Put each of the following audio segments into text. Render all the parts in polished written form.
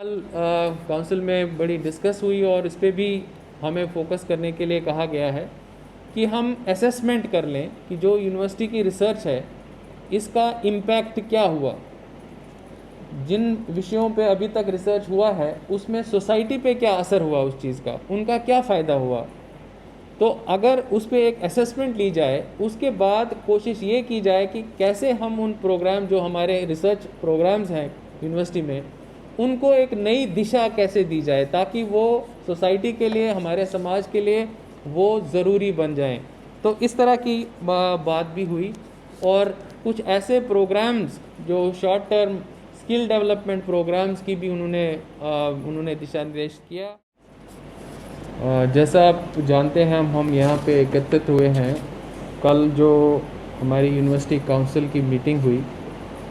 कल काउंसिल में बड़ी डिस्कस हुई और इस पे भी हमें फोकस करने के लिए कहा गया है कि हम असेसमेंट कर लें कि जो यूनिवर्सिटी की रिसर्च है इसका इम्पैक्ट क्या हुआ, जिन विषयों पे अभी तक रिसर्च हुआ है उसमें सोसाइटी पे क्या असर हुआ, उस चीज़ का उनका क्या फ़ायदा हुआ। तो अगर उस पर एक असेसमेंट ली जाए, उसके बाद कोशिश ये की जाए कि कैसे हम उन प्रोग्राम जो हमारे रिसर्च प्रोग्राम्स हैं यूनिवर्सिटी में, उनको एक नई दिशा कैसे दी जाए ताकि वो सोसाइटी के लिए, हमारे समाज के लिए वो ज़रूरी बन जाएं। तो इस तरह की बात भी हुई और कुछ ऐसे प्रोग्राम्स जो short term skill development programmes की भी उन्होंने दिशा निर्देश किया। जैसा आप जानते हैं हम यहाँ पे एकत्रित हुए हैं। कल जो हमारी यूनिवर्सिटी काउंसिल की मीटिंग हुई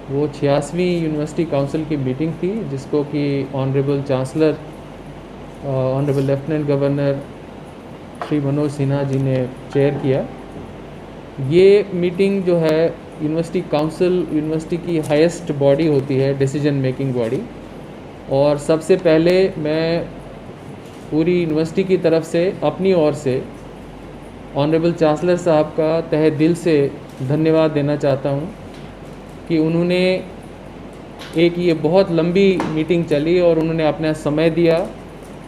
वो 86वीं यूनिवर्सिटी काउंसिल की मीटिंग थी, जिसको कि honourable chancellor honourable lieutenant governor Shri Manoj Sinha ji ने चेयर किया। ये मीटिंग जो है यूनिवर्सिटी काउंसिल यूनिवर्सिटी की हाईएस्ट बॉडी होती है, डिसीजन मेकिंग बॉडी, और सबसे पहले मैं पूरी यूनिवर्सिटी की तरफ से अपनी ओर से ऑनरेबल चांसलर साहब का तहे दिल से धन्यवाद देना चाहता हूँ कि उन्होंने एक ये बहुत लंबी मीटिंग चली और उन्होंने अपना समय दिया।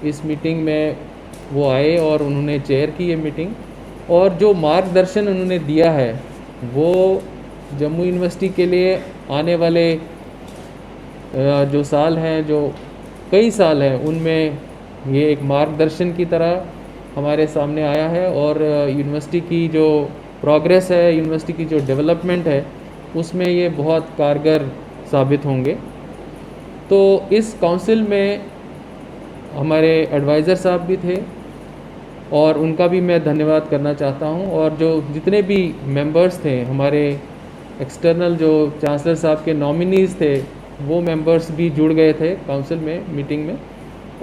इस मीटिंग में वो आए और उन्होंने चेयर की ये मीटिंग, और जो मार्गदर्शन उन्होंने दिया है वो जम्मू यूनिवर्सिटी के लिए आने वाले जो साल हैं, जो कई साल हैं, उनमें ये एक मार्गदर्शन की तरह हमारे सामने आया है। और यूनिवर्सिटी की जो प्रोग्रेस है, यूनिवर्सिटी की जो डेवलपमेंट है, उसमें ये बहुत कारगर साबित होंगे। तो इस काउंसिल में हमारे एडवाइज़र साहब भी थे और उनका भी मैं धन्यवाद करना चाहता हूं, और जो जितने भी मेंबर्स थे, हमारे एक्सटर्नल जो चांसलर साहब के नॉमिनीज़ थे, वो मेंबर्स भी जुड़ गए थे काउंसिल में, मीटिंग में,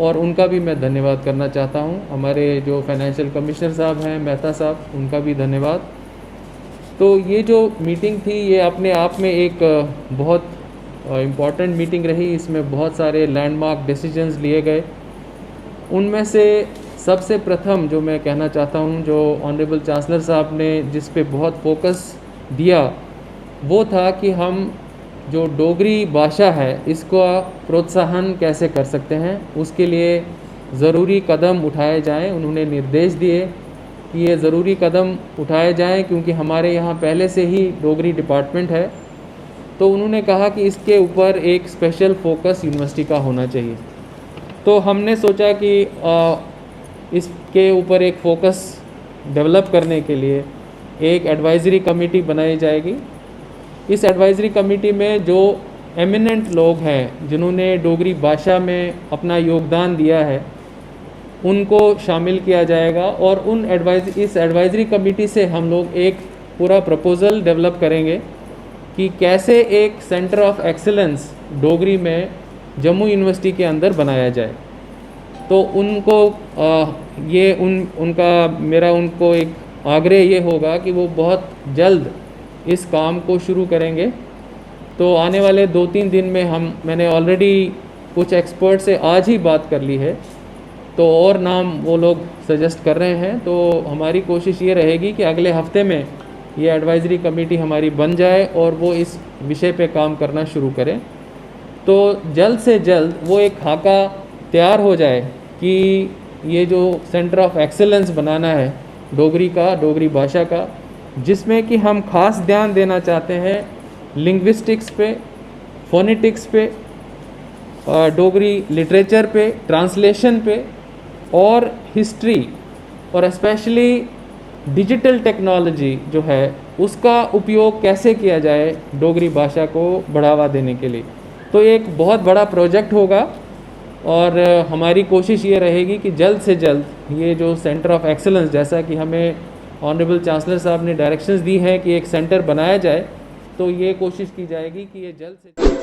और उनका भी मैं धन्यवाद करना चाहता हूं। हमारे जो फाइनेंशियल कमिश्नर साहब हैं, मेहता साहब, उनका भी धन्यवाद। तो ये जो मीटिंग थी ये अपने आप में एक बहुत इम्पॉर्टेंट मीटिंग रही। इसमें बहुत सारे लैंडमार्क डिसीजंस लिए गए। उनमें से सबसे प्रथम जो मैं कहना चाहता हूं, जो ऑनरेबल चांसलर साहब ने जिस पे बहुत फोकस दिया, वो था कि हम जो डोगरी भाषा है इसका प्रोत्साहन कैसे कर सकते हैं, उसके लिए ज़रूरी कदम उठाए जाएं। उन्होंने निर्देश दिए कि ये ज़रूरी कदम उठाए जाएं क्योंकि हमारे यहाँ पहले से ही डोगरी डिपार्टमेंट है। तो उन्होंने कहा कि इसके ऊपर एक स्पेशल फोकस यूनिवर्सिटी का होना चाहिए। तो हमने सोचा कि इसके ऊपर एक फोकस डेवलप करने के लिए एक एडवाइज़री कमेटी बनाई जाएगी। इस एडवाइज़री कमेटी में जो एमिनेंट लोग हैं, जिन्होंने डोगरी भाषा में अपना योगदान दिया है, उनको शामिल किया जाएगा। और इस एडवाइज़री कमेटी से हम लोग एक पूरा प्रपोज़ल डेवलप करेंगे कि कैसे एक सेंटर ऑफ एक्सीलेंस डोगरी में जम्मू यूनिवर्सिटी के अंदर बनाया जाए। तो उनको मेरा उनको एक आग्रह ये होगा कि वो बहुत जल्द इस काम को शुरू करेंगे। तो आने वाले 2-3 दिन में मैंने ऑलरेडी कुछ एक्सपर्ट से आज ही बात कर ली है, तो और नाम वो लोग सजेस्ट कर रहे हैं। तो हमारी कोशिश ये रहेगी कि अगले हफ्ते में ये एडवाइज़री कमेटी हमारी बन जाए और वो इस विषय पे काम करना शुरू करें। तो जल्द से जल्द वो एक खाका तैयार हो जाए कि ये जो सेंटर ऑफ एक्सेलेंस बनाना है डोगरी का, डोगरी भाषा का, जिसमें कि हम ख़ास ध्यान देना चाहते हैं लिंग्विस्टिक्स पे, फोनेटिक्स पे, डोगरी लिटरेचर पे, ट्रांसलेशन पे, और हिस्ट्री, और स्पेशली डिजिटल टेक्नोलॉजी जो है उसका उपयोग कैसे किया जाए डोगरी भाषा को बढ़ावा देने के लिए। तो एक बहुत बड़ा प्रोजेक्ट होगा और हमारी कोशिश ये रहेगी कि जल्द से जल्द ये जो सेंटर ऑफ एक्सेलेंस, जैसा कि हमें ऑनरेबल चांसलर साहब ने डायरेक्शंस दी हैं कि एक सेंटर बनाया जाए, तो ये कोशिश की जाएगी कि ये जल्द से जल्द